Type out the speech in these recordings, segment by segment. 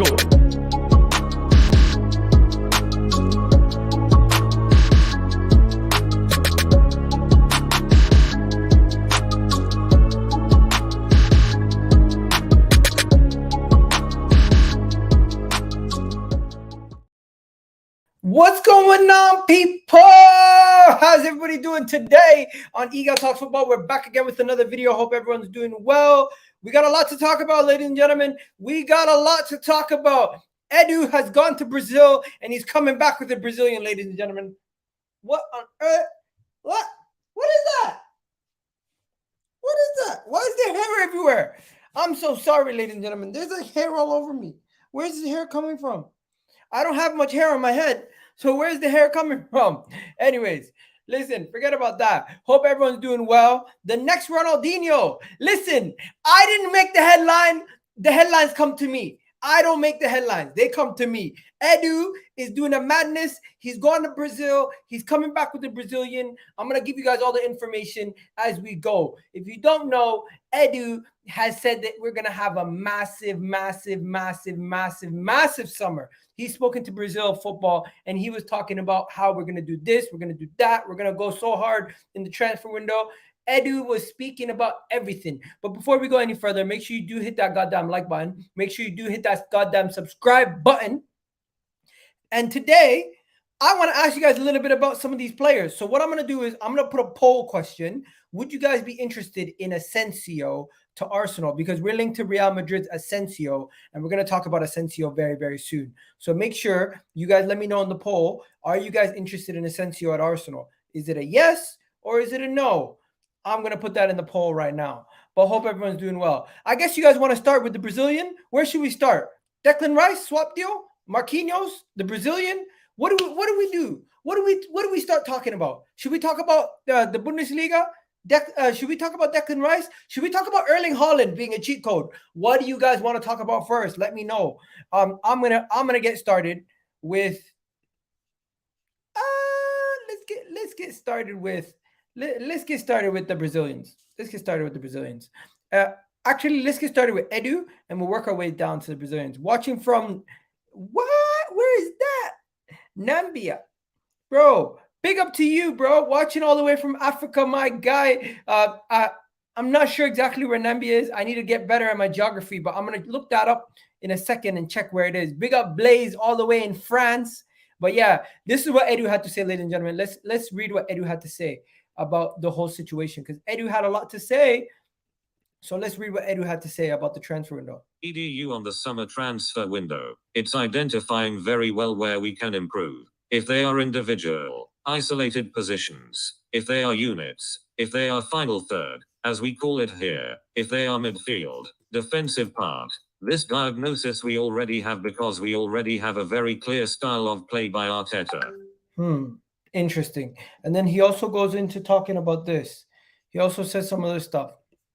go. What's going on, people? How's everybody doing today on Eagle Talks Football? We're back again with another video. Hope everyone's doing well. We got a lot to talk about, ladies and gentlemen. We got a lot to talk about. Edu has gone to Brazil, and he's coming back with a Brazilian, ladies and gentlemen. What on earth? What? What is that? What is that? Why is there hair everywhere? I'm so sorry, ladies and gentlemen. There's like hair all over me. Where's the hair coming from? I don't have much hair on my head. So where's the hair coming from? Anyways, listen, forget about that. Hope everyone's doing well. The next Ronaldinho. Listen, I didn't make the headline. The headlines come to me. I don't make the headlines. They come to me. Edu is doing a madness. He's gone to Brazil. He's coming back with the Brazilian. I'm going to give you guys all the information as we go. If you don't know, Edu has said that we're going to have a massive summer. He's spoken to Brazil football, and he was talking about how we're going to do this, we're going to do that, we're going to go so hard in the transfer window. Edu was speaking about everything. But before we go any further, make sure you do hit that goddamn like button. Make sure you do hit that goddamn subscribe button. And today, I want to ask you guys a little bit about some of these players. So what I'm going to do is I'm going to put a poll question. Would you guys be interested in Asensio to Arsenal? Because we're linked to Real Madrid's Asensio, and we're going to talk about Asensio very, very soon. So make sure you guys let me know in the poll, are you guys interested in Asensio at Arsenal? Is it a yes or is it a no? I'm going to put that in the poll right now. But hope everyone's doing well. I guess you guys want to start with the Brazilian. Where should we start? Declan Rice, swap deal? Marquinhos, the Brazilian? What do we do? What do we start talking about? Should we talk about the Bundesliga? Should we talk about Declan Rice? Should we talk about Erling Haaland being a cheat code? What do you guys want to talk about first? Let me know. I'm gonna get started with. Let's get started with the Brazilians. Actually, let's get started with Edu, and we'll work our way down to the Brazilians. Watching from what? Where is that? Nambia, bro. Big up to you, bro. Watching all the way from Africa, my guy. I'm not sure exactly where Nambia is. I need to get better at my geography, but I'm going to look that up in a second and check where it is. Big up Blaze all the way in France. But yeah, this is what Edu had to say, ladies and gentlemen. Let's read what Edu had to say about the whole situation, because Edu had a lot to say. So let's read what Edu had to say about the transfer window. EDU on the summer transfer window. It's identifying very well where we can improve. If they are individual, isolated positions, if they are units, if they are final third, as we call it here, if they are midfield, defensive part. This diagnosis we already have because we already have a very clear style of play by Arteta. Interesting. And then he also goes into talking about this. He also says some other stuff.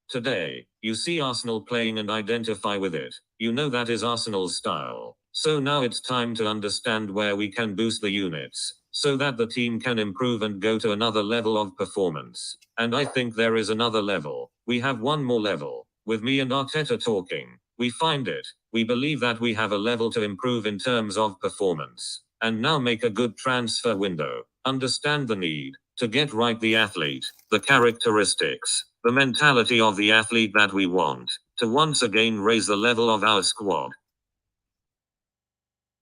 Today, you see Arsenal playing and identify with it. You know that is Arsenal's style. So now it's time to understand where we can boost the units, so that the team can improve and go to another level of performance. And I think there is another level. We have one more level. With me and Arteta talking, we find it. We believe that we have a level to improve in terms of performance. And now make a good transfer window. Understand the need to get right the athlete, the characteristics, the mentality of the athlete that we want, to once again raise the level of our squad.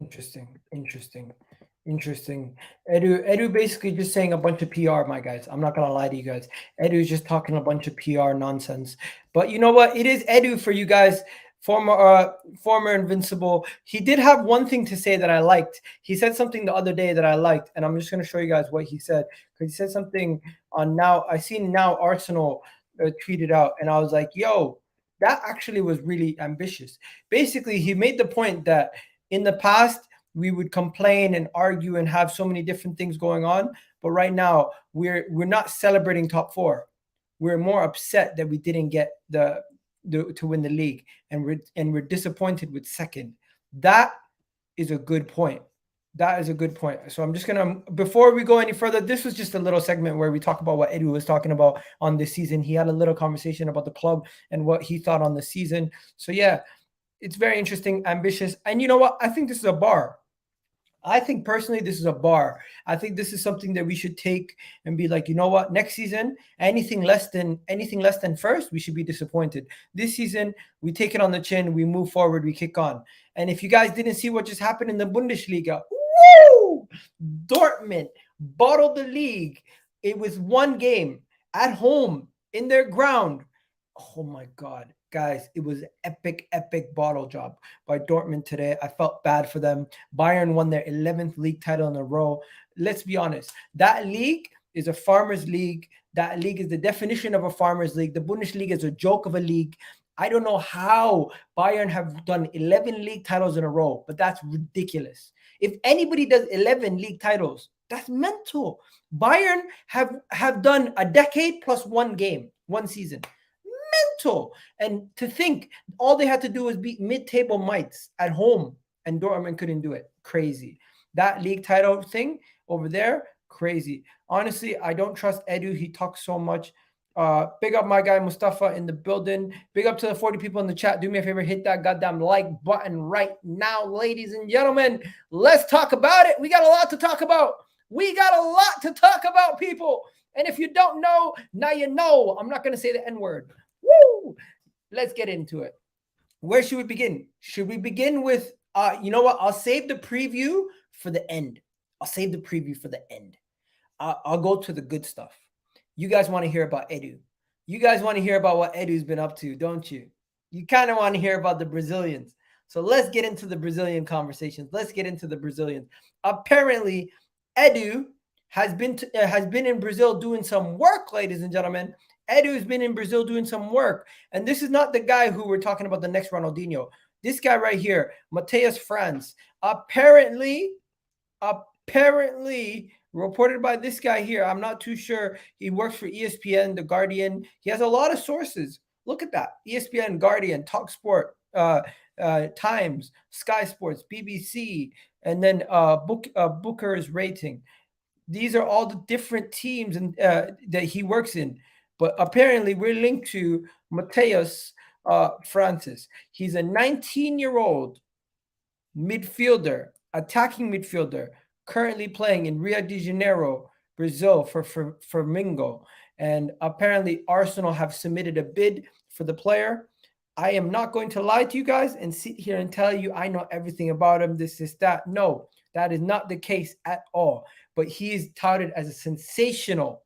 Interesting. Edu basically just saying a bunch of PR, my guys. I'm not gonna lie to you guys. Edu is just talking a bunch of PR nonsense. But you know what? It is Edu for you guys. Former Invincible. He did have one thing to say that I liked. He said something the other day that I liked, and I'm just gonna show you guys what he said, because he said something on Now. I seen Now Arsenal tweeted out, and I was like, yo, that actually was really ambitious. Basically, he made the point that in the past, we would complain and argue and have so many different things going on. But right now, we're not celebrating top four. We're more upset that we didn't get to win the league, and we're disappointed with second. That is a good point. That is a good point. So I'm just going to, before we go any further, this was just a little segment where we talk about what Edu was talking about on this season. He had a little conversation about the club and what he thought on the season. So yeah, It's very interesting, ambitious. And you know what? I think this is a bar. I think personally, this is a bar. I think this is something that we should take and be like, you know what? Next season, anything less than first, we should be disappointed. This season, we take it on the chin, we move forward, we kick on. And if you guys didn't see what just happened in the Bundesliga, woo! Dortmund bottled the league. It was one game at home in their ground. Oh my God. Guys, it was epic bottle job by Dortmund today. I felt bad for them. Bayern won their 11th league title in a row. Let's be honest. That league is a farmers league. That league is the definition of a farmers league. The Bundesliga is a joke of a league. I don't know how Bayern have done 11 league titles in a row, but that's ridiculous. If anybody does 11 league titles, that's mental. Bayern have done a decade plus one game, one season. Mental. And to think all they had to do was beat mid-table mites at home, and Dortmund couldn't do it. Crazy. That league title thing over there, crazy. Honestly, I don't trust Edu. He talks so much. Big up my guy Mustafa in the building. Big up to the 40 people in the chat. Do me a favor, hit that goddamn like button right now, ladies and gentlemen. Let's talk about it. We got a lot to talk about. People. And if you don't know, now you know. I'm not going to say the N-word. Woo! Let's get into it. Where should we begin? Should we begin with, you know what? I'll save the preview for the end. I'll go to the good stuff. You guys want to hear about Edu. You guys want to hear about what Edu's been up to, don't you? You kind of want to hear about the Brazilians. So let's get into the Brazilian conversations. Apparently, Edu has been in Brazil doing some work, ladies and gentlemen. Edu's been in Brazil doing some work. And this is not the guy who we're talking about, the next Ronaldinho. This guy right here, Mateus Franca, apparently, reported by this guy here. I'm not too sure. He works for ESPN, The Guardian. He has a lot of sources. Look at that. ESPN, Guardian, TalkSport, Times, Sky Sports, BBC, and then Booker's Rating. These are all the different teams that he works in. But apparently, we're linked to Mateus Franca. He's a 19-year-old midfielder, attacking midfielder, currently playing in Rio de Janeiro, Brazil for Flamengo. And apparently, Arsenal have submitted a bid for the player. I am not going to lie to you guys and sit here and tell you I know everything about him, this, that. No, that is not the case at all. But he is touted as a sensational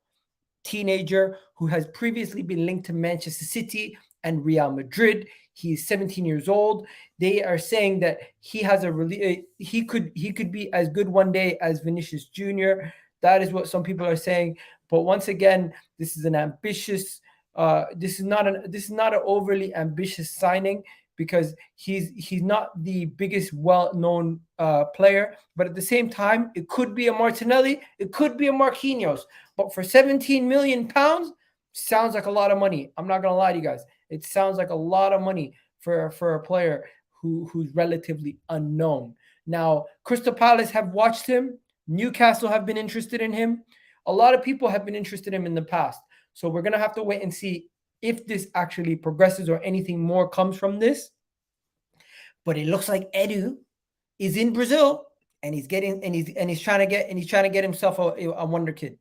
teenager who has previously been linked to Manchester City and Real Madrid. He is 17 years old. They are saying that he has he could be as good one day as Vinicius Jr. That is what some people are saying. But once again, this is an ambitious. This is not an overly ambitious signing because he's not the biggest well-known player. But at the same time, it could be a Martinelli, it could be a Marquinhos. But for 17 million pounds, sounds like a lot of money. I'm not gonna lie to you guys. It sounds like a lot of money for a player who's relatively unknown. Now, Crystal Palace have watched him. Newcastle have been interested in him. A lot of people have been interested in him in the past. So we're going to have to wait and see if this actually progresses or anything more comes from this. But it looks like Edu is in Brazil and he's trying to get himself a wonder kid.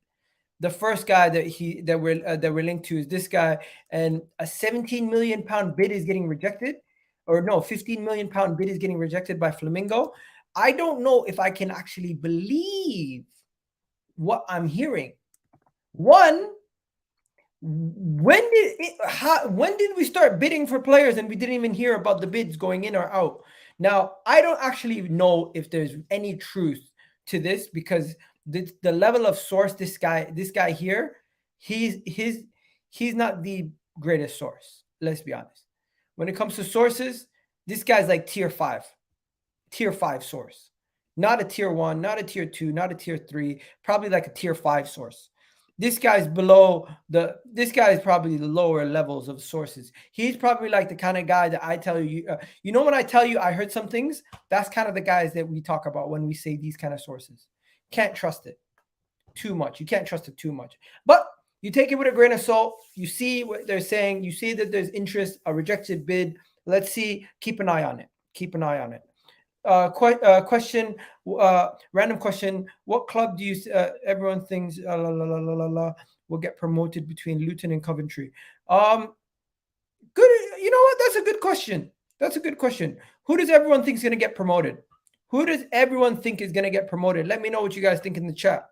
The first guy that we're linked to is this guy, and a 17 million pound bid is getting rejected, or no, 15 million pound bid is getting rejected by Flamengo. I don't know if I can actually believe what I'm hearing. One, when did we start bidding for players and we didn't even hear about the bids going in or out? Now, I don't actually know if there's any truth to this because the level of source this guy here, he's not the greatest source. Let's be honest. When it comes to sources, this guy's like tier 5 source, not a tier 1, not a tier 2, not a tier 3, probably like a tier 5 source. This guy's this guy is probably the lower levels of sources. He's probably like the kind of guy that I tell you, you know, when I tell you I heard some things, that's kind of the guys that we talk about when we say these kind of sources. Can't trust it too much. You can't trust it too much. But you take it with a grain of salt. You see what they're saying. You see that there's interest, a rejected bid. let's see. Keep an eye on it. Keep an eye on it. Question, random question. What club do you, everyone thinks will get promoted between Luton and Coventry? Good. You know what? That's a good question. That's a good question. Who does everyone think is going to get promoted? Who does everyone think is going to get promoted? Let me know what you guys think in the chat.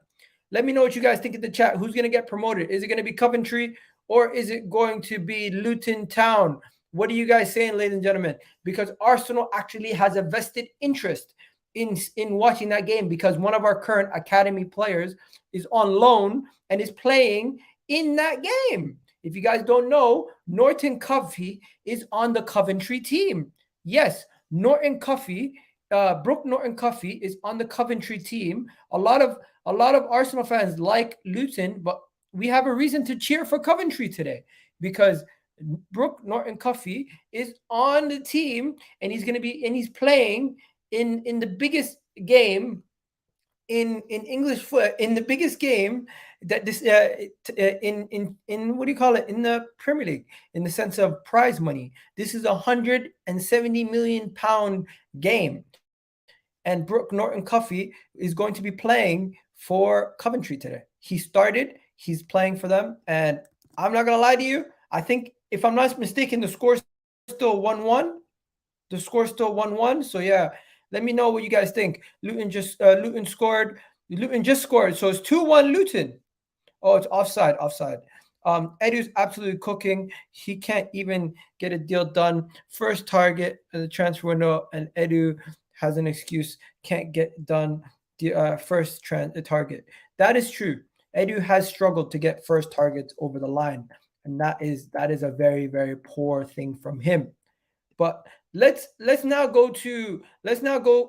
Let me know what you guys think in the chat. Who's going to get promoted? Is it going to be Coventry or is it going to be Luton Town? What are you guys saying, ladies and gentlemen? Because Arsenal actually has a vested interest in watching that game because one of our current academy players is on loan and is playing in that game. If you guys don't know, Norton-Cuffy is on the Coventry team. Yes, Norton-Cuffy, Brooke Norton-Cuffy is on the Coventry team. A lot of Arsenal fans like Luton, but we have a reason to cheer for Coventry today because Brooke Norton-Cuffy is on the team and he's playing in the biggest game in English foot, in the biggest game that this in what do you call it, in the Premier League, in the sense of prize money. This is £170 million game, and Brooke Norton-Cuffy is going to be playing for Coventry today. He started, he's playing for them, and I'm not gonna lie to you, I think if I'm not mistaken, the score's still 1-1. The score's still 1-1. So yeah, let me know what you guys think. Luton just scored. Luton just scored. So it's 2-1 Luton. Oh, it's offside. Edu's absolutely cooking. He can't even get a deal done. First target in the transfer window, and Edu has an excuse. Can't get done the first target. That is true. Edu has struggled to get first targets over the line, and that is a very, very poor thing from him. But let's now go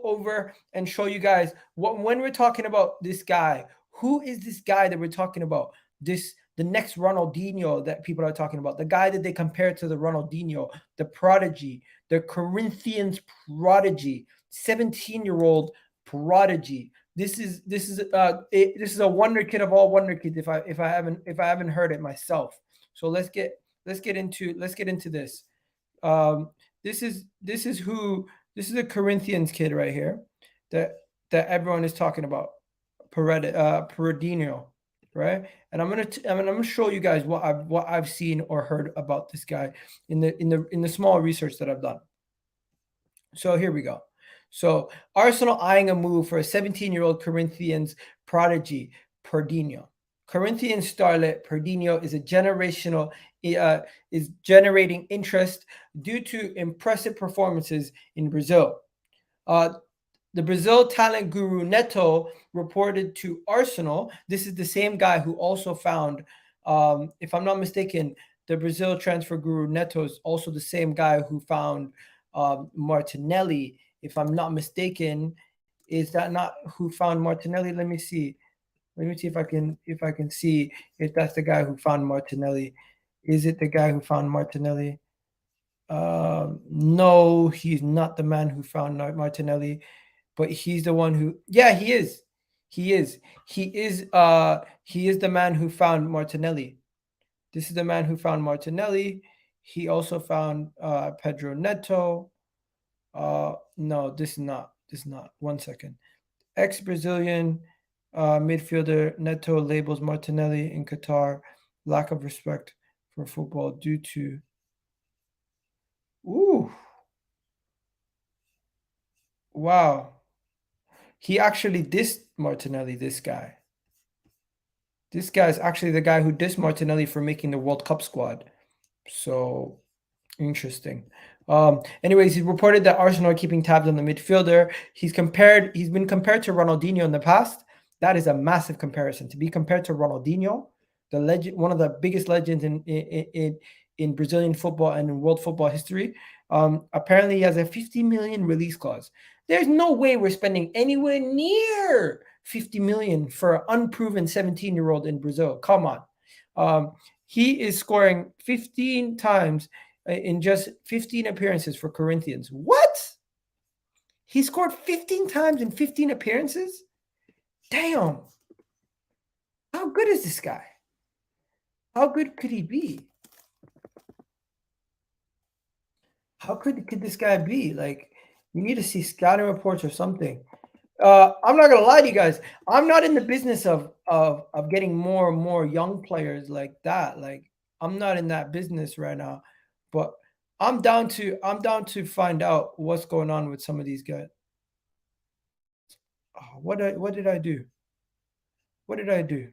over and show you guys when we're talking about this guy. Who is this guy that we're talking about? The next Ronaldinho that people are talking about. The guy that they compare to the Ronaldinho, the prodigy, the Corinthians prodigy, 17-year-old prodigy. This is a wonder kid of all wonder kids. If I haven't heard it myself. So let's get into this. This is a Corinthians kid right here that everyone is talking about, Perdinho, right? And I'm gonna show you guys what I've seen or heard about this guy in the small research that I've done. So here we go. So Arsenal eyeing a move for a 17-year-old Corinthians prodigy, Perdinho. Corinthians starlet Perdinho is generating interest due to impressive performances in Brazil. The Brazil talent guru Neto reported to Arsenal. This is the same guy who also found, if I'm not mistaken, the Brazil transfer guru Neto is also the same guy who found Martinelli. If I'm not mistaken, is that not who found Martinelli? Let me see if I can see if that's the guy who found Martinelli. Is it the guy who found Martinelli? No, he's not the man who found Martinelli, but he's the one who. Yeah, he is. He is the man who found Martinelli. This is the man who found Martinelli. He also found Pedro Neto. No, this is not. One second. Ex-Brazilian midfielder Neto labels Martinelli in Qatar lack of respect for football due to. Ooh. Wow. He actually dissed Martinelli, this guy. This guy is actually the guy who dissed Martinelli for making the World Cup squad. So interesting. Anyways, he reported that Arsenal are keeping tabs on the midfielder. He's been compared to Ronaldinho in the past. That is a massive comparison. To be compared to Ronaldinho, the legend, one of the biggest legends in Brazilian football and in world football history. Apparently he has a 50 million release clause. There's no way we're spending anywhere near 50 million for an unproven 17-year-old in Brazil. Come on. He is scoring 15 times in just 15 appearances for Corinthians. What? He scored 15 times in 15 appearances? Damn. How good is this guy? How good could he be? How could this guy be? Like, you need to see scouting reports or something. I'm not gonna lie to you guys. I'm not in the business of getting more and more young players like that. Like, I'm not in that business right now. But I'm down to find out what's going on with some of these guys. Oh, what did I do? What did I do?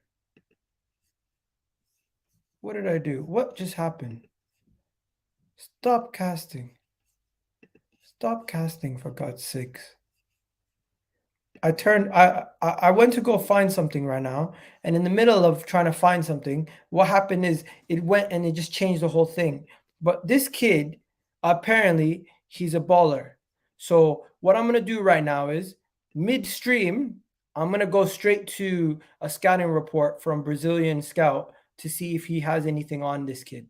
What did I do? What just happened? Stop casting. Stop casting, for God's sakes. I went to go find something right now, and in the middle of trying to find something, what happened is it went and it just changed the whole thing. But this kid, apparently, he's a baller. So what I'm gonna do right now is midstream, I'm gonna go straight to a scouting report from Brazilian Scout to see if he has anything on this kid.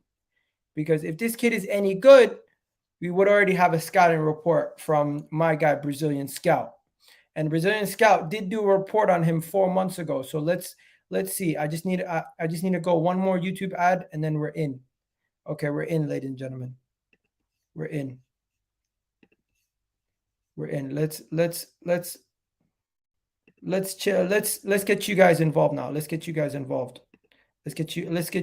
Because if this kid is any good, we would already have a scouting report from my guy, Brazilian Scout. And Brazilian Scout did do a report on him 4 months ago. So let's see. I just need to go one more YouTube ad and then we're in. Okay, we're in, ladies and gentlemen. We're in. We're in. Let's chill. Let's get you guys involved now. Let's get you guys involved. Let's get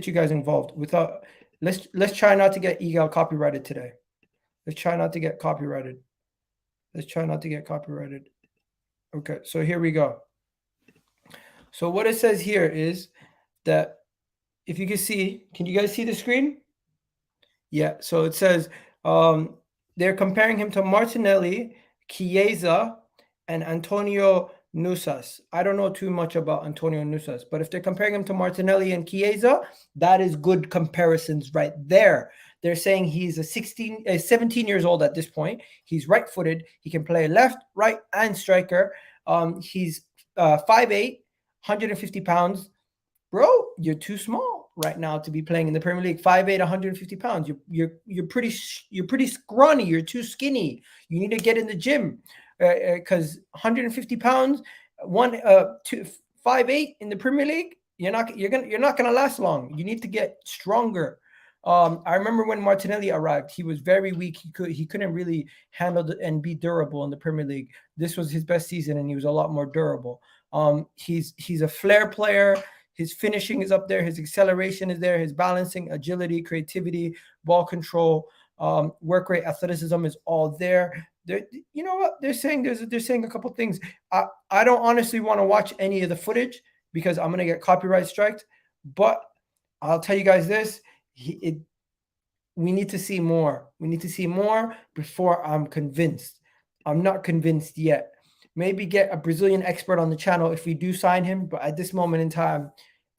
you guys involved. Without let's try not to get egal copyrighted today. Let's try not to get copyrighted. Let's try not to get copyrighted. Okay, so here we go. So what it says here is that if you can see, can you guys see the screen? Yeah, so it says they're comparing him to Martinelli, Chiesa, and Antonio Nusas. I don't know too much about Antonio Nusas, but if they're comparing him to Martinelli and Chiesa, that is good comparisons right there. They're saying he's 17 years old at this point. He's right-footed. He can play left, right, and striker. He's 5'8", 150 pounds. Bro, you're too small right now to be playing in the Premier League. 5'8", 150 pounds. You're pretty scrawny. You're too skinny. You need to get in the gym because 150 pounds, 5'8" in the Premier League, you're not gonna last long. You need to get stronger. I remember when Martinelli arrived, he was very weak. He couldn't really handle and be durable in the Premier League. This was his best season, and he was a lot more durable. He's a flair player. His finishing is up there. His acceleration is there. His balancing, agility, creativity, ball control, work rate, athleticism is all there. You know what they're saying? They're saying a couple things. I don't honestly want to watch any of the footage because I'm gonna get copyright striked. But I'll tell you guys this. We need to see more. We need to see more before I'm convinced. I'm not convinced yet. Maybe get a Brazilian expert on the channel if we do sign him. But at this moment in time,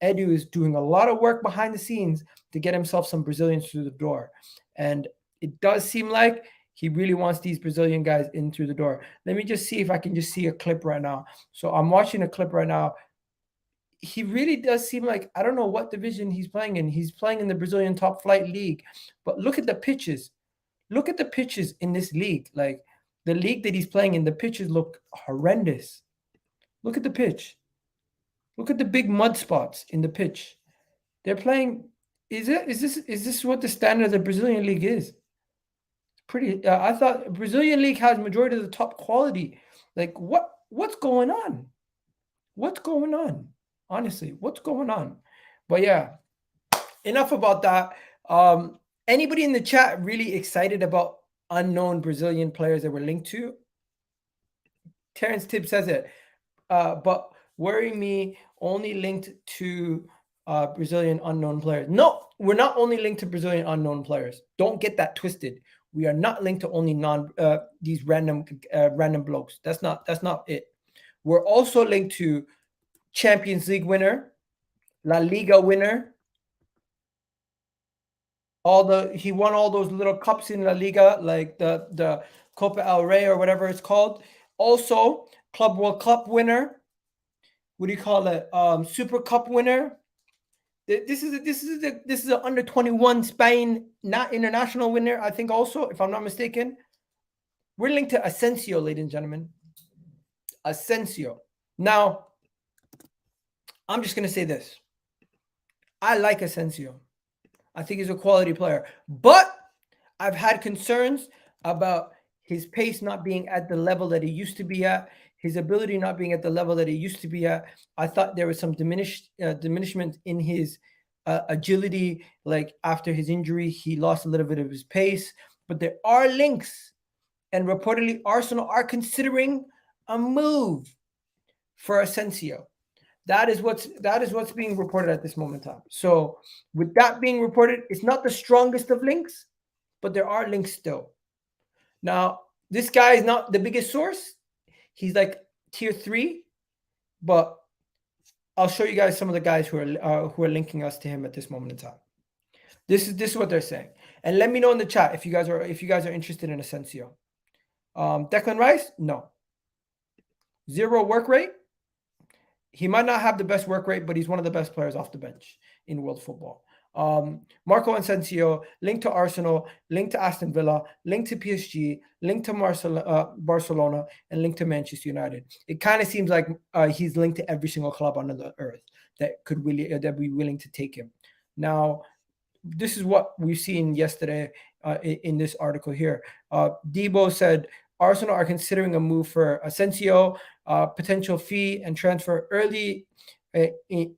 Edu is doing a lot of work behind the scenes to get himself some Brazilians through the door. And it does seem like he really wants these Brazilian guys in through the door. Let me just see if I can just see a clip right now. So I'm watching a clip right now. He really does seem like, I don't know what division he's playing in. He's playing in the Brazilian top flight league. But look at the pitches. Look at the pitches in this league. Like the league that he's playing in, the pitches look horrendous. Look at the pitch. Look at the big mud spots in the pitch. They're playing. Is this what the standard of the Brazilian league is? Pretty. I thought Brazilian league has majority of the top quality. Like what's going on? What's going on? Honestly, what's going on? But yeah, enough about that. Anybody in the chat really excited about unknown Brazilian players that we're linked to? Terrence Tibb says it. But worry me, only linked to Brazilian unknown players. No, we're not only linked to Brazilian unknown players. Don't get that twisted. We are not linked to only these random blokes. That's not it. We're also linked to Champions League winner, La Liga winner. He won all those little cups in La Liga, like the Copa El Rey or whatever it's called. Also, Club World Cup winner. What do you call it? Super Cup winner. This is an under 21 Spain not international winner, I think. Also, if I'm not mistaken, we're linked to Asensio, ladies and gentlemen. Asensio. Now, I'm just going to say this. I like Asensio. I think he's a quality player. But I've had concerns about his pace not being at the level that he used to be at, his ability not being at the level that he used to be at. I thought there was some diminishment in his agility. Like after his injury, he lost a little bit of his pace. But there are links, and reportedly Arsenal are considering a move for Asensio. That is what's being reported at this moment in time. So with that being reported, it's not the strongest of links, but there are links still. Now, this guy is not the biggest source. He's like tier 3, but I'll show you guys some of the guys who are linking us to him at this moment in time. This is what they're saying, and let me know in the chat if you guys are interested in Asensio. Declan Rice, no. 0 work rate. He might not have the best work rate, but he's one of the best players off the bench in world football. Marco Asensio, linked to Arsenal, linked to Aston Villa, linked to PSG, linked to Barcelona, and linked to Manchester United. It kind of seems like he's linked to every single club on the earth that could really that be willing to take him. Now, this is what we've seen yesterday in this article here. Debo said Arsenal are considering a move for Asensio, potential fee and transfer early.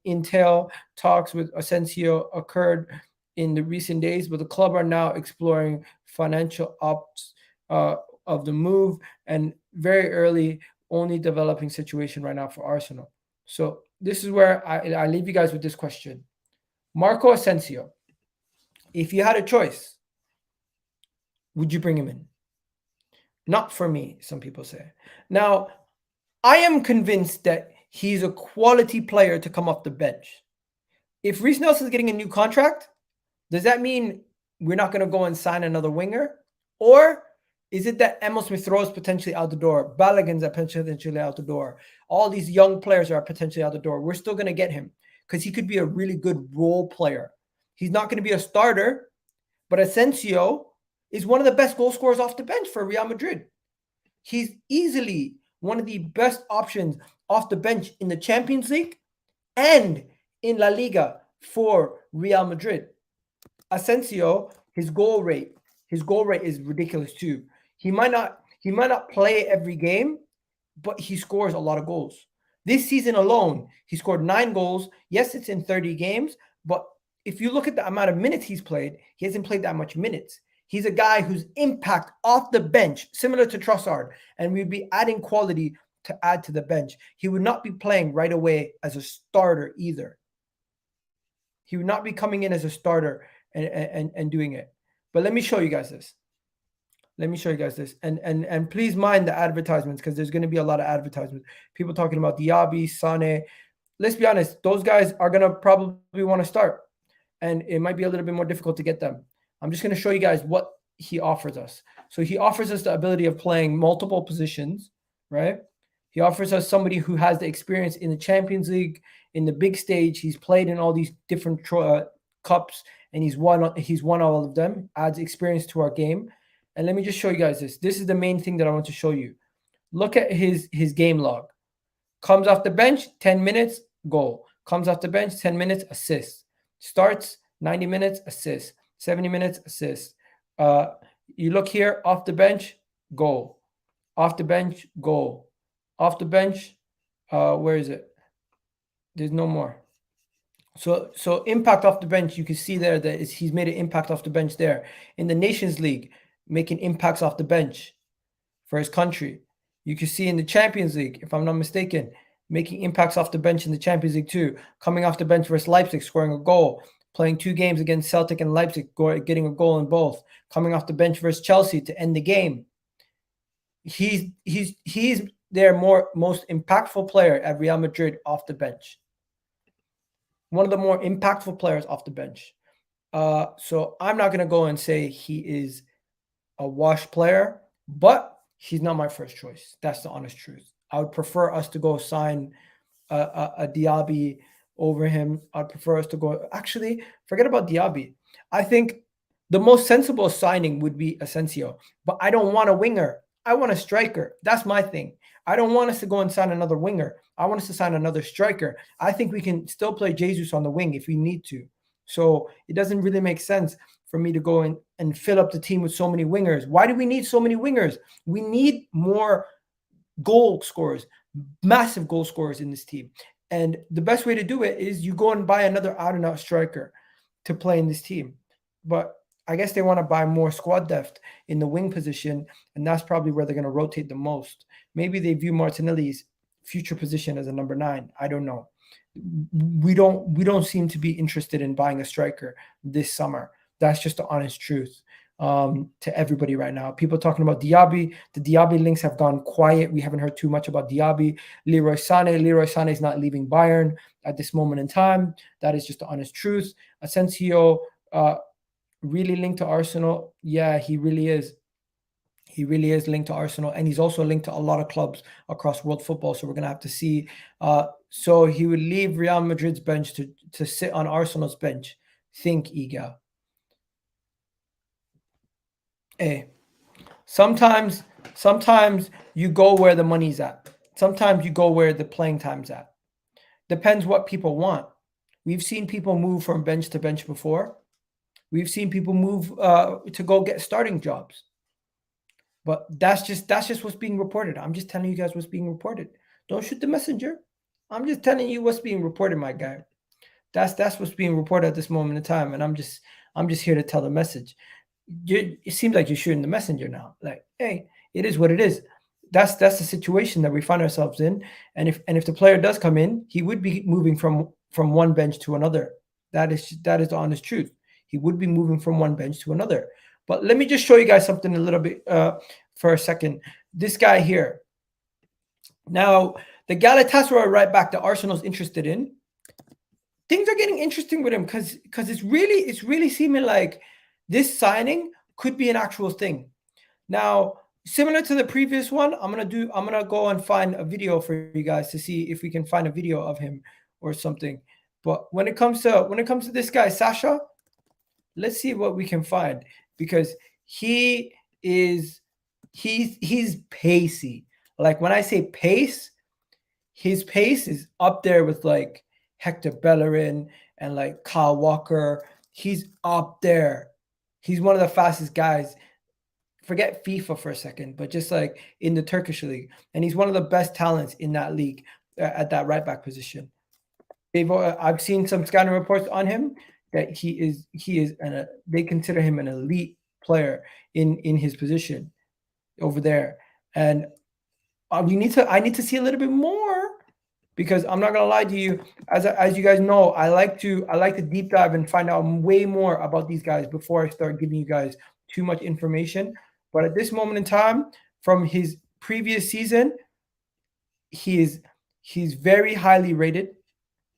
Intel talks with Asensio occurred in the recent days, but the club are now exploring financial ops of the move, and very early, only developing situation right now for Arsenal. So this is where I leave you guys with this question. Marco Asensio, if you had a choice, would you bring him in? Not for me, some people say. Now, I am convinced that he's a quality player to come off the bench. If Reece Nelson's getting a new contract, does that mean we're not going to go and sign another winger? Or is it that Emil Smith-Rowe is potentially out the door, Balogun's potentially out the door, all these young players are potentially out the door? We're still going to get him because he could be a really good role player. He's not going to be a starter, but Asensio is one of the best goal scorers off the bench for Real Madrid. He's easily one of the best options off the bench in the Champions League and in La Liga for Real Madrid. Asensio, his goal rate is ridiculous too. He might not play every game, but he scores a lot of goals. This season alone, he scored 9 goals. Yes, it's in 30 games, but if you look at the amount of minutes he's played, he hasn't played that much minutes. He's a guy whose impact off the bench, similar to Trossard, and we'd be adding quality to add to the bench. He would not be playing right away as a starter either. He would not be coming in as a starter and doing it. But let me show you guys this. And please mind the advertisements, because there's going to be a lot of advertisements. People talking about Diaby, Sane. Let's be honest, those guys are going to probably want to start, and it might be a little bit more difficult to get them. I'm just going to show you guys what he offers us. So he offers us the ability of playing multiple positions, right? He offers us somebody who has the experience in the Champions League, in the big stage. He's played in all these different cups, and he's won all of them, adds experience to our game. And let me just show you guys this. This is the main thing that I want to show you. Look at his game log. Comes off the bench, 10 minutes, goal. Comes off the bench, 10 minutes, assist. Starts, 90 minutes, assist. 70 minutes, assist. You look here, off the bench, goal. Off the bench, goal. Off the bench, where is it? There's no more. So impact off the bench, you can see there that he's made an impact off the bench there. In the Nations League, making impacts off the bench for his country. You can see in the Champions League, if I'm not mistaken, making impacts off the bench in the Champions League too. Coming off the bench versus Leipzig, scoring a goal. Playing 2 games against Celtic and Leipzig, getting a goal in both. Coming off the bench versus Chelsea to end the game. He's their most impactful player at Real Madrid off the bench. One of the more impactful players off the bench. So I'm not going to go and say he is a wash player, but he's not my first choice. That's the honest truth. I would prefer us to go sign a Diaby over him. I'd prefer us to go. Actually, forget about Diaby. I think the most sensible signing would be Asensio, but I don't want a winger. I want a striker. That's my thing. I don't want us to go and sign another winger. I want us to sign another striker. I think we can still play Jesus on the wing if we need to. So it doesn't really make sense for me to go in and fill up the team with so many wingers. Why do we need so many wingers? We need more goal scorers, massive goal scorers in this team. And the best way to do it is you go and buy another out-and-out striker to play in this team. But I guess they want to buy more squad depth in the wing position, and that's probably where they're going to rotate the most. Maybe they view Martinelli's future position as a number 9. I don't know. We don't seem to be interested in buying a striker this summer. That's just the honest truth to everybody right now. People talking about Diaby. The Diaby links have gone quiet. We haven't heard too much about Diaby. Leroy Sané is not leaving Bayern at this moment in time. That is just the honest truth. Asensio really linked to Arsenal. Yeah, he really is. He really is linked to Arsenal, and he's also linked to a lot of clubs across world football. So we're going to have to see. So he would leave Real Madrid's bench to sit on Arsenal's bench. Think, Iga. Hey, sometimes you go where the money's at. Sometimes you go where the playing time's at. Depends what people want. We've seen people move from bench to bench before. We've seen people move to go get starting jobs. But that's just what's being reported. I'm just telling you guys what's being reported. Don't shoot the messenger. I'm just telling you what's being reported, my guy. That's what's being reported at this moment in time, and I'm just here to tell the message. It seems like you're shooting the messenger now. Like, hey, it is what it is. That's the situation that we find ourselves in. And if the player does come in, he would be moving from one bench to another. That is the honest truth. He would be moving from one bench to another. But let me just show you guys something a little bit for a second. This guy here. Now, the Galatasaray right back that Arsenal's interested in, things are getting interesting with him because it's really seeming like this signing could be an actual thing. Now, similar to the previous one, I'm gonna go and find a video for you guys to see if we can find a video of him or something. But when it comes to this guy, Sacha, let's see what we can find, because he's pacey. Like, when I say pace, his pace is up there with like Hector Bellerin and like Kyle Walker. He's up there. He's one of the fastest guys. Forget FIFA for a second, but just like in the Turkish league. And he's one of the best talents in that league at that right back position. I've seen some scouting reports on him that they consider him an elite player in his position over there. And I need to see a little bit more, because I'm not gonna lie to you, as you guys know, I like to deep dive and find out way more about these guys before I start giving you guys too much information. But at this moment in time, from his previous season, he's very highly rated.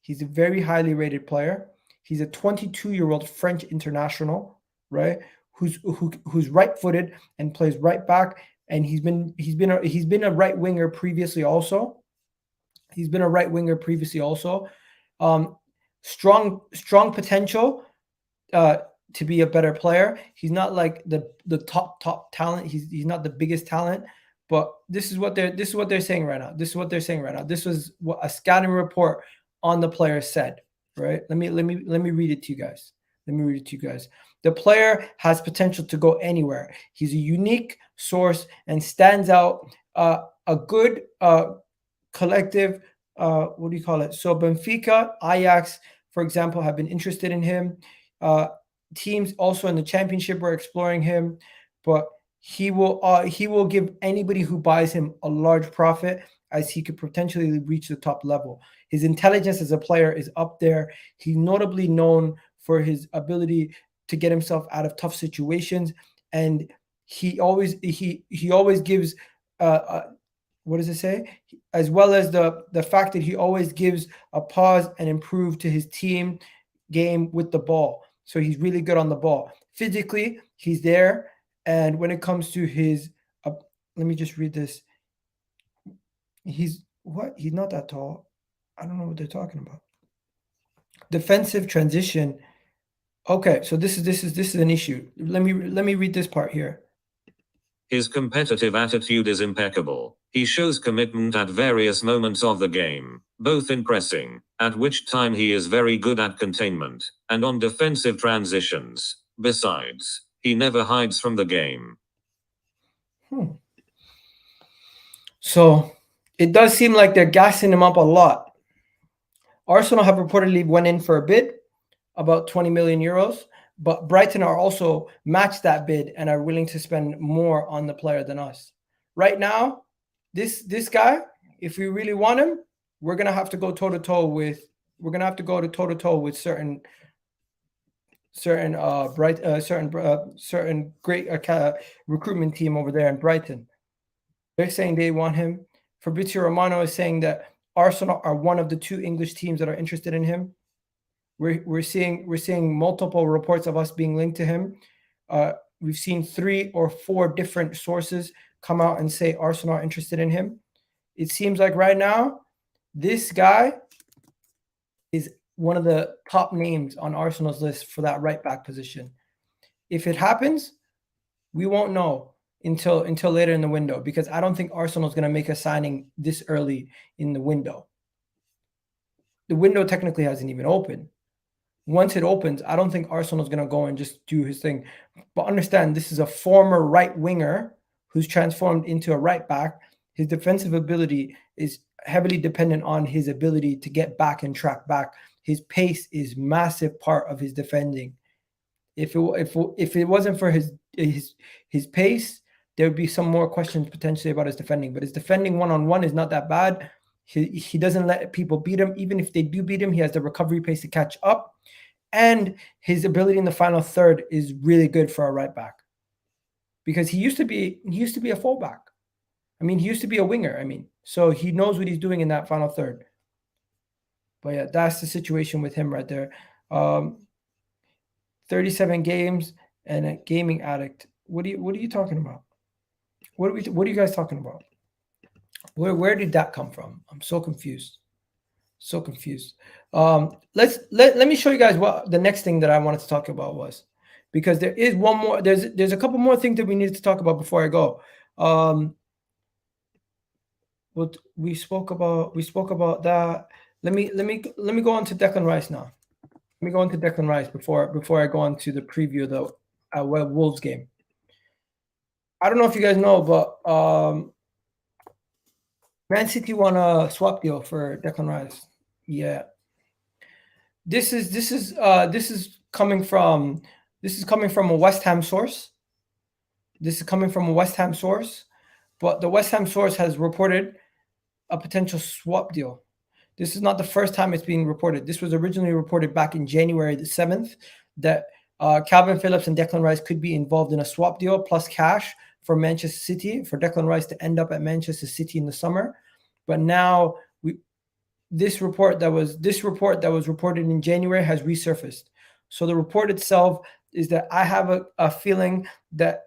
He's a very highly rated player. He's a 22-year-old French international, right? Who's right-footed and plays right back. And he's been a right winger previously also. Strong potential to be a better player. He's not like the top talent. He's not the biggest talent, but this is what they're saying right now. This was what a scouting report on the player said, right? Let me read it to you guys. The player has potential to go anywhere. He's a unique source and stands out. A good collective, what do you call it? So Benfica, Ajax, for example, have been interested in him. Teams also in the championship are exploring him, but he will give anybody who buys him a large profit, as he could potentially reach the top level. His intelligence as a player is up there. He's notably known for his ability to get himself out of tough situations, and he always gives what does it say? As well as the fact that he always gives a pause and improve to his team game with the ball. So he's really good on the ball. Physically, he's there. And when it comes to his, let me just read this. He's not that tall. I don't know what they're talking about. Defensive transition. Okay, so this is an issue. Let me read this part here. His competitive attitude is impeccable. He shows commitment at various moments of the game, both in pressing, at which time he is very good at containment and on defensive transitions. Besides, he never hides from the game. So it does seem like they're gassing him up a lot. Arsenal have reportedly went in for a bid, about 20 million euros, but Brighton are also matched that bid and are willing to spend more on the player than us. Right now, this guy, if we really want him, we're gonna have to go toe to toe with certain great recruitment team over there in Brighton. They're saying they want him. Fabrizio Romano is saying that Arsenal are one of the 2 English teams that are interested in him. We're seeing multiple reports of us being linked to him. We've seen 3 or 4 different sources come out and say Arsenal are interested in him. It seems like right now, this guy is one of the top names on Arsenal's list for that right back position. If it happens, we won't know until later in the window, because I don't think Arsenal is going to make a signing this early in the window. The window technically hasn't even opened. Once it opens, I don't think Arsenal is going to go and just do his thing. But understand, this is a former right winger who's transformed into a right back. His defensive ability is heavily dependent on his ability to get back and track back. His pace is massive part of his defending. If it wasn't for his pace, there would be some more questions potentially about his defending. But his defending one-on-one is not that bad. He doesn't let people beat him. Even if they do beat him, he has the recovery pace to catch up. And his ability in the final third is really good for a right back. Because he used to be a fullback. I mean, he used to be a winger. I mean, so he knows what he's doing in that final third. But yeah, that's the situation with him right there. 37 games and a gaming addict. What are you talking about? What are you guys talking about? Where did that come from? I'm so confused. So confused. Let me show you guys what the next thing that I wanted to talk about was, because there is one more. There's a couple more things that we needed to talk about before I go. What we spoke about that. Let me go on to Declan Rice now. Let me go into Declan Rice before I go on to the preview of the Wolves game. I don't know if you guys know, but Man City won a swap deal for Declan Rice. Yeah. This is coming from a West Ham source. This is coming from a West Ham source, but the West Ham source has reported a potential swap deal. This is not the first time it's being reported. This was originally reported back in January the 7th that Calvin Phillips and Declan Rice could be involved in a swap deal plus cash for Manchester City, for Declan Rice to end up at Manchester City in the summer. But now this report that was reported in January has resurfaced. So the report itself is that I have a feeling that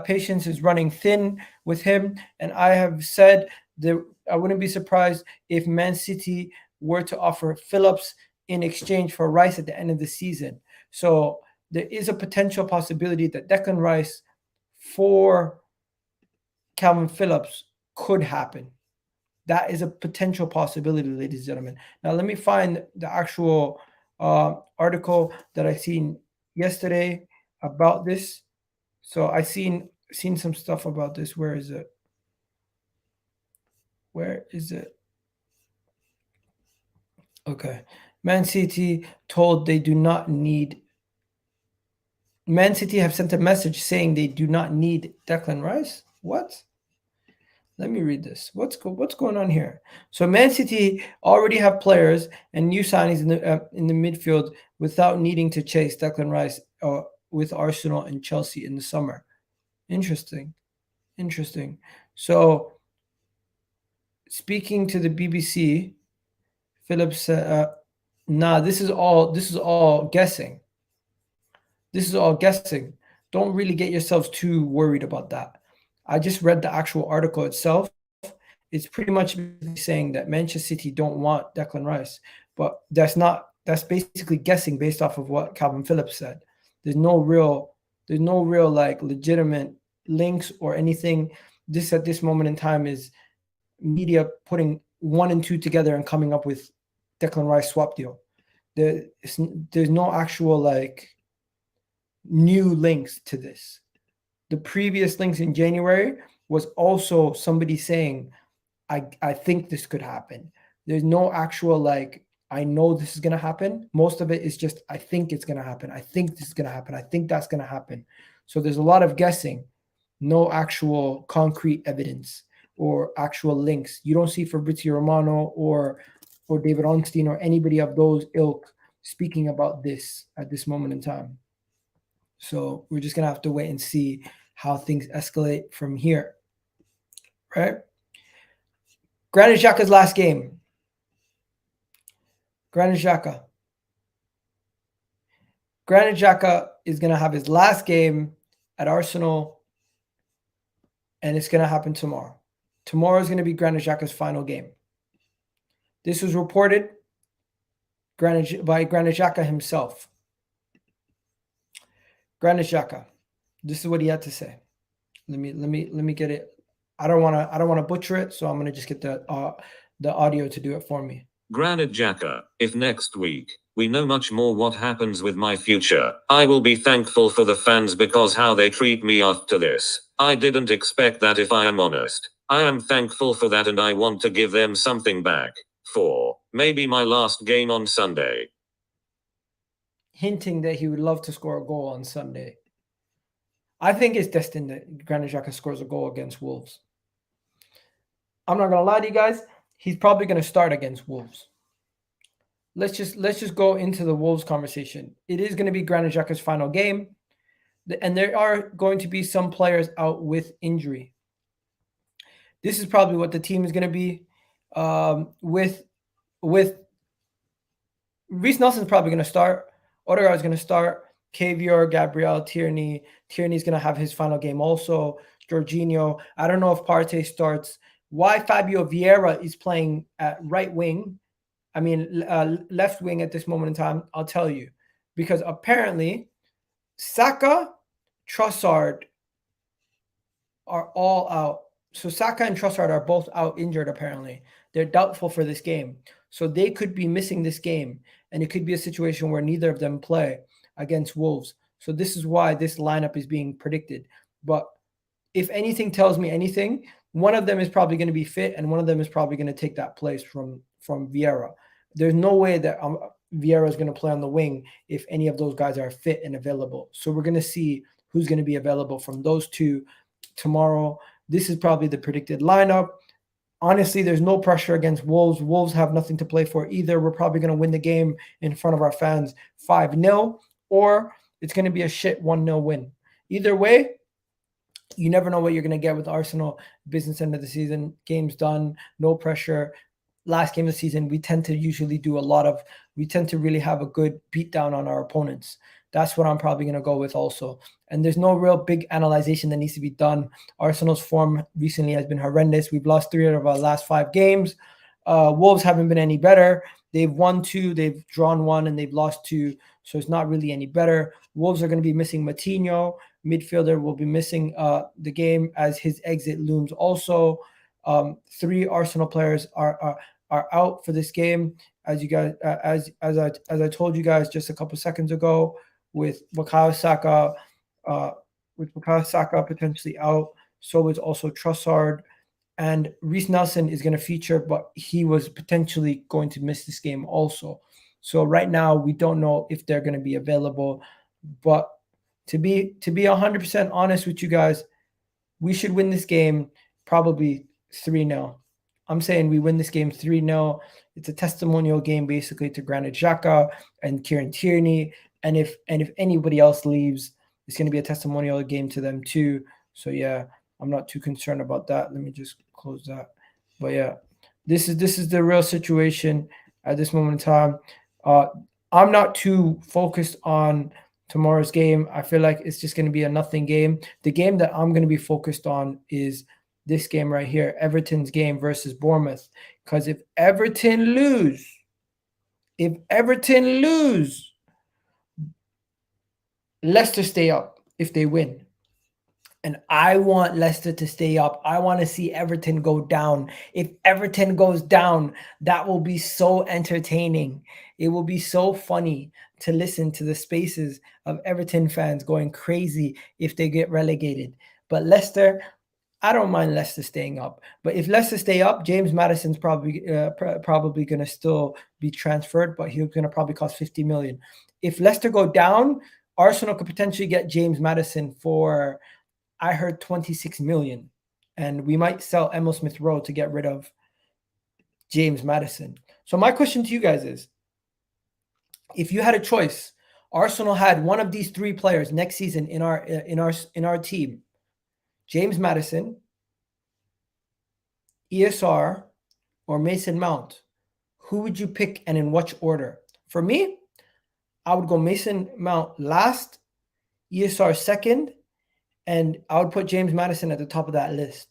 patience is running thin with him, and I have said that I wouldn't be surprised if Man City were to offer Phillips in exchange for Rice at the end of the season. So there is a potential possibility that Declan Rice for Calvin Phillips could happen. That is a potential possibility, ladies and gentlemen. Now, let me find the actual article that I seen yesterday about this. So I seen some stuff about this. Where is it? Where is it? Okay. Man City told they do not need. Man City have sent a message saying they do not need Declan Rice. What? Let me read this. What's going on here? So Man City already have players and new signings in the midfield without needing to chase Declan Rice with Arsenal and Chelsea in the summer. Interesting. So speaking to the BBC, Phillips said, "Nah, this is all guessing. This is all guessing. Don't really get yourselves too worried about that." I just read the actual article itself. It's pretty much saying that Manchester City don't want Declan Rice, but that's basically guessing based off of what Calvin Phillips said. There's no real like legitimate links or anything. This at this moment in time is media putting 1 and 2 together and coming up with Declan Rice swap deal. There's no actual like new links to this. The previous links in January was also somebody saying, I think this could happen. There's no actual like, I know this is going to happen. Most of it is just, I think it's going to happen. I think this is going to happen. I think that's going to happen. So there's a lot of guessing, no actual concrete evidence or actual links. You don't see Fabrizio Romano or David Ornstein or anybody of those ilk speaking about this at this moment in time. So we're just going to have to wait and see how things escalate from here, right? Granit Xhaka's last game. Granit Xhaka is going to have his last game at Arsenal, and it's going to happen tomorrow. Tomorrow is going to be Granit Xhaka's final game. This was reported by Granit Xhaka himself. Granit Xhaka, this is what he had to say. Let me get it. I don't want to butcher it, so I'm going to just get the audio to do it for me. Granit Xhaka, if next week we know much more what happens with my future, I will be thankful for the fans because how they treat me after this. I didn't expect that, if I am honest. I am thankful for that and I want to give them something back for maybe my last game on Sunday. Hinting that he would love to score a goal on Sunday. I think it's destined that Granit Xhaka scores a goal against Wolves. I'm not going to lie to you guys. He's probably going to start against Wolves. Let's just go into the Wolves conversation. It is going to be Granit Xhaka's final game, and there are going to be some players out with injury. This is probably what the team is going to be. With Reece Nelson's probably going to start. Odegaard is going to start. Cavior, Gabriel, Tierney. Tierney's going to have his final game also. Jorginho. I don't know if Partey starts. Why Fabio Vieira is playing at right wing, left wing at this moment in time, I'll tell you. Because apparently, Sacha, Trossard are all out. So Sacha and Trossard are both out injured, apparently. They're doubtful for this game. So they could be missing this game. And it could be a situation where neither of them play against Wolves. So this is why this lineup is being predicted. But if anything tells me anything, one of them is probably going to be fit and one of them is probably going to take that place from Vieira. There's no way that Vieira is going to play on the wing if any of those guys are fit and available. So we're going to see who's going to be available from those two tomorrow. This is probably the predicted lineup. Honestly, there's no pressure against Wolves. Wolves have nothing to play for either. We're probably going to win the game in front of our fans 5-0, or it's going to be a shit 1-0 win. Either way, you never know what you're going to get with Arsenal. Business end of the season, game's done, no pressure. Last game of the season, we tend to really have a good beat down on our opponents. That's what I'm probably going to go with also. And there's no real big analyzation that needs to be done. Arsenal's form recently has been horrendous. We've lost 3 out of our last 5 games. Wolves haven't been any better. They've won 2, they've drawn 1, and they've lost 2. So it's not really any better. Wolves are going to be missing Matinho. Midfielder will be missing the game as his exit looms also. 3 Arsenal players are out for this game. As you guys, as I told you guys just a couple seconds ago, with Bukayo Saka potentially out, so is also Trossard, and Reece Nelson is going to feature, but he was potentially going to miss this game also. So right now we don't know if they're going to be available, but to be 100% honest with you guys, we should win this game probably 3-0. I'm saying we win this game 3-0. It's a testimonial game basically to Granit Xhaka and Kieran Tierney. And if anybody else leaves, it's going to be a testimonial game to them too. So yeah, I'm not too concerned about that. Let me just close that. But yeah, this is the real situation at this moment in time. I'm not too focused on tomorrow's game. I feel like it's just going to be a nothing game. The game that I'm going to be focused on is this game right here, Everton's game versus Bournemouth. Because if Everton lose, Leicester stay up if they win. And I want Leicester to stay up. I want to see Everton go down. If Everton goes down, that will be so entertaining. It will be so funny to listen to the spaces of Everton fans going crazy if they get relegated. But Leicester, I don't mind Leicester staying up. But if Leicester stay up, James Maddison's probably going to still be transferred, but he's going to probably cost 50 million. If Leicester go down, Arsenal could potentially get James Maddison for, I heard, 26 million. And we might sell Emil Smith Rowe to get rid of James Maddison. So my question to you guys is, if you had a choice, Arsenal had one of these three players next season in our team, James Maddison, ESR, or Mason Mount, who would you pick and in which order? For me, I would go Mason Mount last, ESR second, and I would put James Maddison at the top of that list.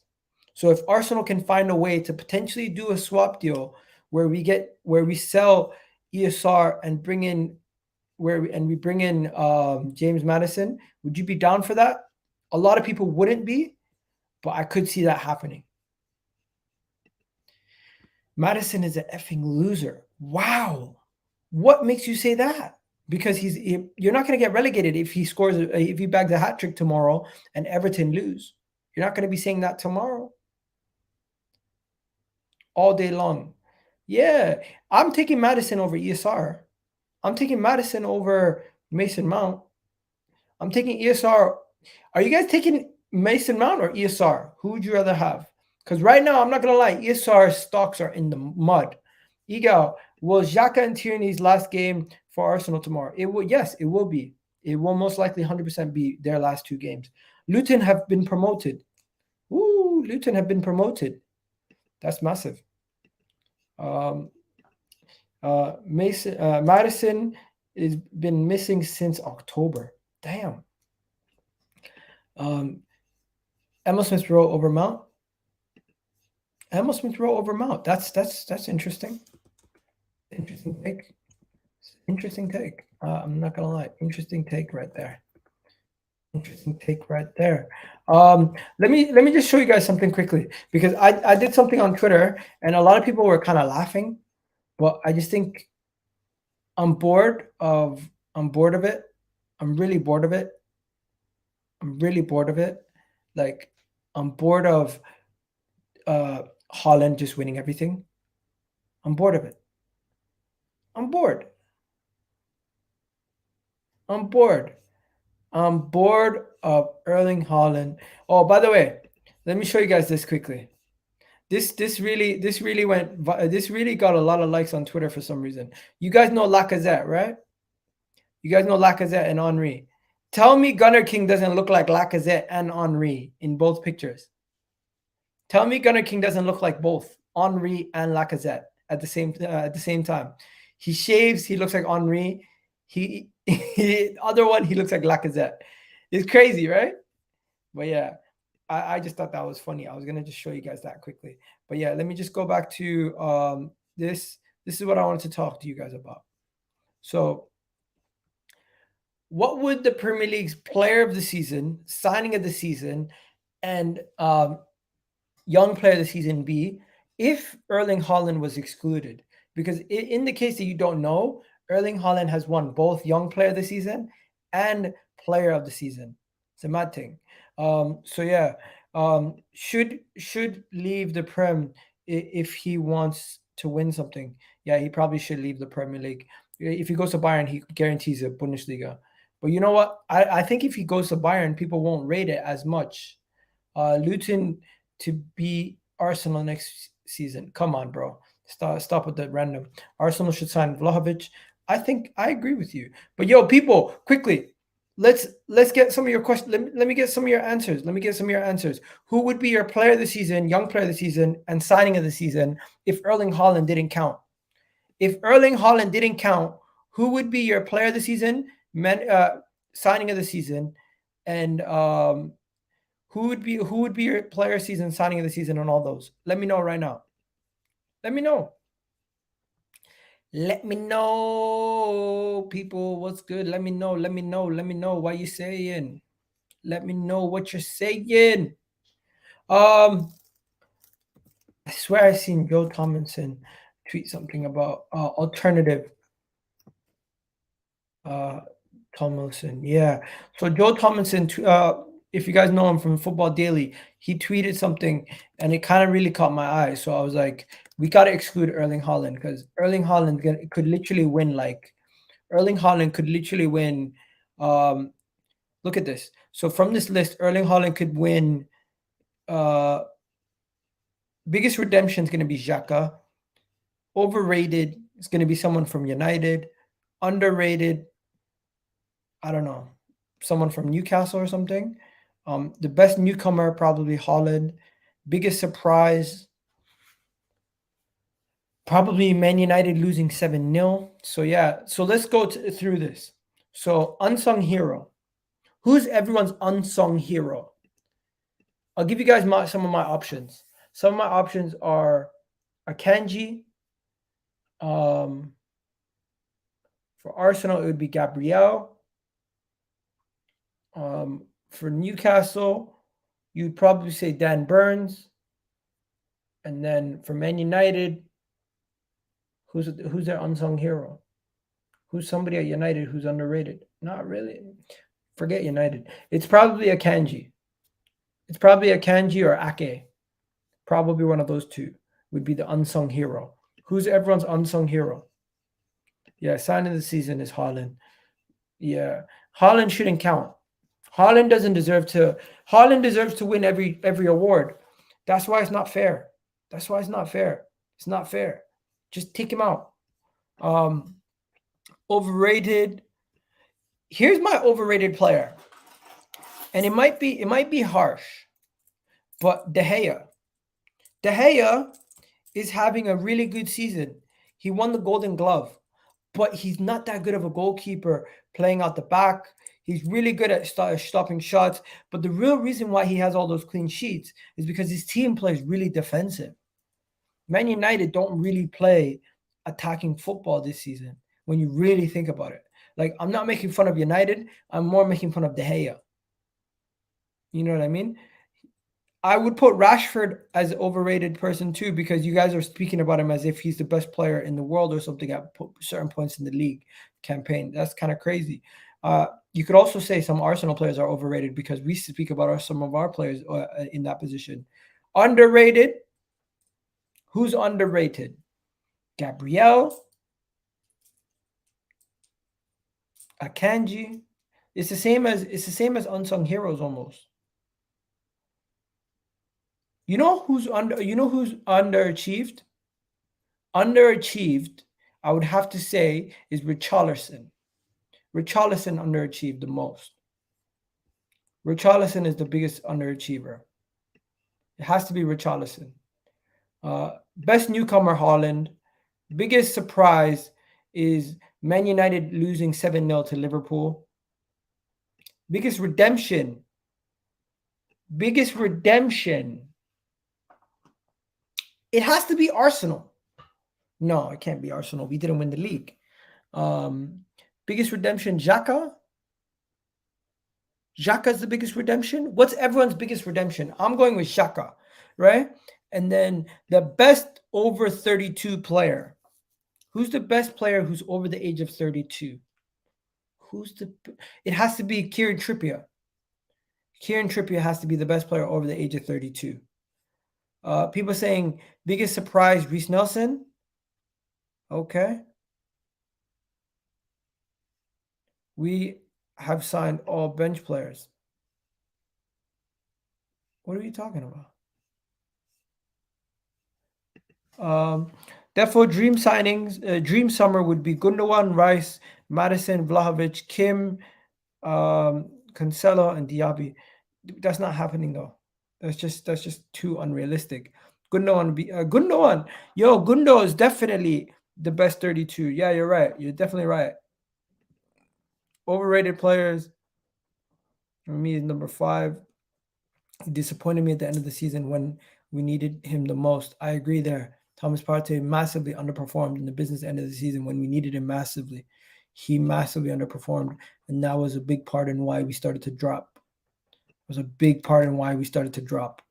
So if Arsenal can find a way to potentially do a swap deal where we sell ESR and bring in James Maddison, would you be down for that? A lot of people wouldn't be, but I could see that happening. Maddison is an effing loser. Wow. What makes you say that? Because you're not going to get relegated if he bags a hat trick tomorrow and Everton lose. You're not going to be saying that tomorrow. All day long. Yeah, I'm taking Maddison over ESR. I'm taking Maddison over Mason Mount. I'm taking ESR. Are you guys taking Mason Mount or ESR? Who would you rather have? Because right now, I'm not going to lie, ESR stocks are in the mud. Ego, will Xhaka and Tierney's last game for Arsenal tomorrow? It will. Yes, it will be. It will most likely 100% be their last two games. Luton have been promoted. Ooh, Luton have been promoted. That's massive. Maddison has been missing since October. Damn. Emil Smith Rowe over Mount. Emil Smith Rowe over Mount. That's interesting. Interesting take. I'm not gonna lie. Interesting take right there. Let me just show you guys something quickly, because I did something on Twitter and a lot of people were kind of laughing, but I just think I'm bored of it. I'm really bored of it. Like, I'm bored of Haaland just winning everything. I'm bored of it. I'm bored of Erling Haaland. Oh, by the way, let me show you guys this quickly. This really got a lot of likes on Twitter for some reason. You guys know Lacazette, right? You guys know Lacazette and Henry. Tell me Gunner King doesn't look like Lacazette and Henry in both pictures. Tell me Gunner King doesn't look like both Henry and Lacazette at the same time. He shaves, he looks like Henry. Other one, he looks like Lacazette. It's crazy, right? But yeah, I just thought that was funny. I was gonna just show you guys that quickly. But yeah, let me just go back to this. This is what I wanted to talk to you guys about. So, what would the Premier League's player of the season, signing of the season, and young player of the season be if Erling Haaland was excluded? Because in the case that you don't know, Erling Haaland has won both young player of the season and player of the season. It's a mad thing. So yeah, should leave the Prem if he wants to win something. Yeah, he probably should leave the Premier League. If he goes to Bayern, he guarantees a Bundesliga. But you know what? I think if he goes to Bayern, people won't rate it as much. Luton to beat Arsenal next season. Come on, bro. Stop with that random. Arsenal should sign Vlahovic. I think I agree with you. But yo, people, quickly, let's get some of your questions. Let me get some of your answers. Who would be your player of the season, young player of the season, and signing of the season if Erling Haaland didn't count? If Erling Haaland didn't count, who would be your player of the season, signing of the season, and who would be your player season, signing of the season, on all those? Let me know right now. Let me know. Let me know, people. What's good? Let me know. What you saying? Let me know what you're saying. I swear I seen Joe Tomlinson tweet something about alternative. Tomlinson, yeah. So Joe Tomlinson, if you guys know him from Football Daily, he tweeted something and it kind of really caught my eye. So I was like, we got to exclude Erling Haaland because Erling Haaland could literally win. Like Erling Haaland could literally win. Look at this. So from this list, Erling Haaland could win. Biggest redemption is going to be Xhaka. Overrated is going to be someone from United. Underrated, I don't know, someone from Newcastle or something. The best newcomer, probably Haaland. Biggest surprise, probably Man United losing 7-0. So yeah, so let's go through this. So unsung hero. Who's everyone's unsung hero? I'll give you guys some of my options. Some of my options are Akanji. For Arsenal, it would be Gabriel. For Newcastle, you'd probably say Dan Burns. And then for Man United, who's their unsung hero? Who's somebody at United who's underrated? Not really. Forget United. It's probably Akanji. It's probably Akanji or Ake. Probably one of those two would be the unsung hero. Who's everyone's unsung hero? Yeah, sign of the season is Haaland. Yeah, Haaland shouldn't count. Haaland deserves to win every award. That's why it's not fair. That's why it's not fair. It's not fair. Just take him out. Overrated. Here's my overrated player. And it might be harsh, but De Gea. De Gea is having a really good season. He won the Golden Glove, but he's not that good of a goalkeeper playing out the back. He's really good at stopping shots, but the real reason why he has all those clean sheets is because his team plays really defensive. Man United don't really play attacking football this season when you really think about it. Like, I'm not making fun of United. I'm more making fun of De Gea. You know what I mean? I would put Rashford as an overrated person too, because you guys are speaking about him as if he's the best player in the world or something at certain points in the league campaign. That's kind of crazy. You could also say some Arsenal players are overrated because we speak about some of our players in that position. Underrated. Who's underrated? Gabriel. Akanji. It's the same as unsung heroes almost. You know who's underachieved? Underachieved, I would have to say, is Richarlison. Richarlison underachieved the most. Richarlison is the biggest underachiever. It has to be Richarlison. Best newcomer, Haaland. Biggest surprise is Man United losing 7-0 to Liverpool. Biggest redemption. It has to be Arsenal. No, it can't be Arsenal. We didn't win the league. Biggest redemption, Xhaka. Xhaka's the biggest redemption. What's everyone's biggest redemption? I'm going with Xhaka, right? And then the best over 32 player. Who's the best player who's over the age of 32? It has to be Kieran Trippier. Kieran Trippier has to be the best player over the age of 32. People saying biggest surprise, Reece Nelson. Okay. We have signed all bench players. What are you talking about? Therefore, dream signings, dream summer would be Gundogan, Rice, Maddison, Vlahovic, Kim, Cancelo, and Diaby. That's not happening though. That's just too unrealistic. Gundogan. Yo, Gundo is definitely the best 32. Yeah, you're right. You're definitely right. Overrated players. For me, is number 5. He disappointed me at the end of the season when we needed him the most. I agree there. Thomas Partey massively underperformed in the business end of the season when we needed him massively. He massively underperformed, and that was a big part in why we started to drop. was a big part in why we started to drop.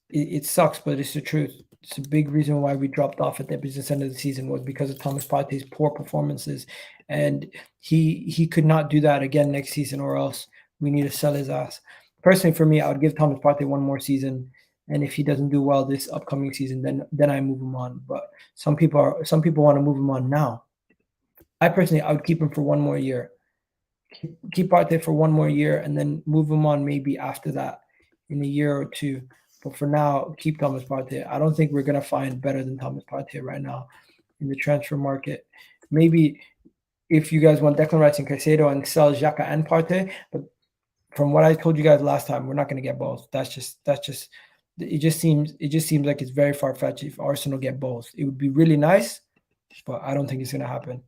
It sucks, but it's the truth. It's a big reason why we dropped off at the business end of the season was because of Thomas Partey's poor performances, and he could not do that again next season, or else we need to sell his ass. Personally, for me, I would give Thomas Partey one more season, and if he doesn't do well this upcoming season, then I move him on. But some people want to move him on now. I would keep him for one more year. Keep Partey for one more year, and then move him on maybe after that in a year or two. But for now, keep Thomas Partey. I don't think we're going to find better than Thomas Partey right now in the transfer market. Maybe if you guys want Declan Rice and Caicedo and sell Xhaka and Partey, but from what I told you guys last time, we're not going to get both. It just seems like it's very far-fetched if Arsenal get both. It would be really nice, but I don't think it's going to happen.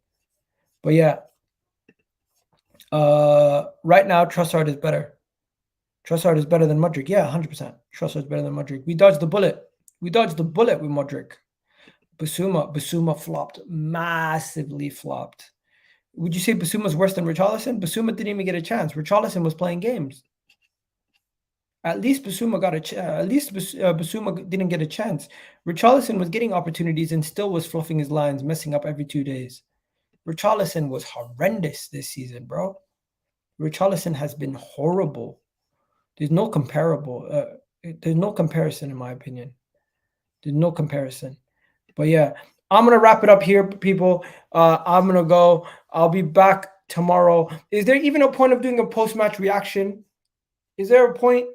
But yeah, right now Trossard is better. Trossard is better than Modric. Yeah, 100%. Trossard is better than Modric. We dodged the bullet. We dodged the bullet with Modric. Basuma flopped. Massively flopped. Would you say Basuma's worse than Richarlison? Basuma didn't even get a chance. Richarlison was playing games. At least Basuma got a chance. At least Basuma didn't get a chance. Richarlison was getting opportunities and still was fluffing his lines, messing up every 2 days. Richarlison was horrendous this season, bro. Richarlison has been horrible. There's no comparison, in my opinion. There's no comparison. But yeah, I'm going to wrap it up here, people. I'm going to go. I'll be back tomorrow. Is there even a point of doing a post-match reaction? Is there a point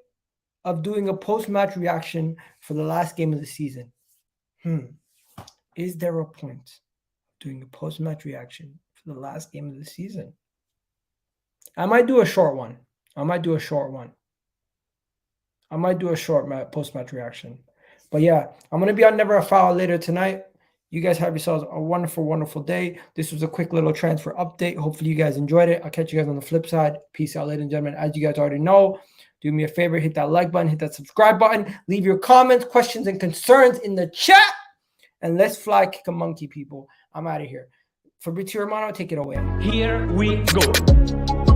of doing a post-match reaction for the last game of the season? Is there a point of doing a post-match reaction for the last game of the season? I might do a short one. I might do a short post-match reaction. But yeah, I'm going to be on Never a Foul later tonight. You guys have yourselves a wonderful, wonderful day. This was a quick little transfer update. Hopefully you guys enjoyed it. I'll catch you guys on the flip side. Peace out, ladies and gentlemen. As you guys already know, do me a favor, hit that like button, hit that subscribe button, leave your comments, questions, and concerns in the chat. And let's fly kick a monkey, people. I'm out of here. Fabrizio Romano, take it away. Here we go.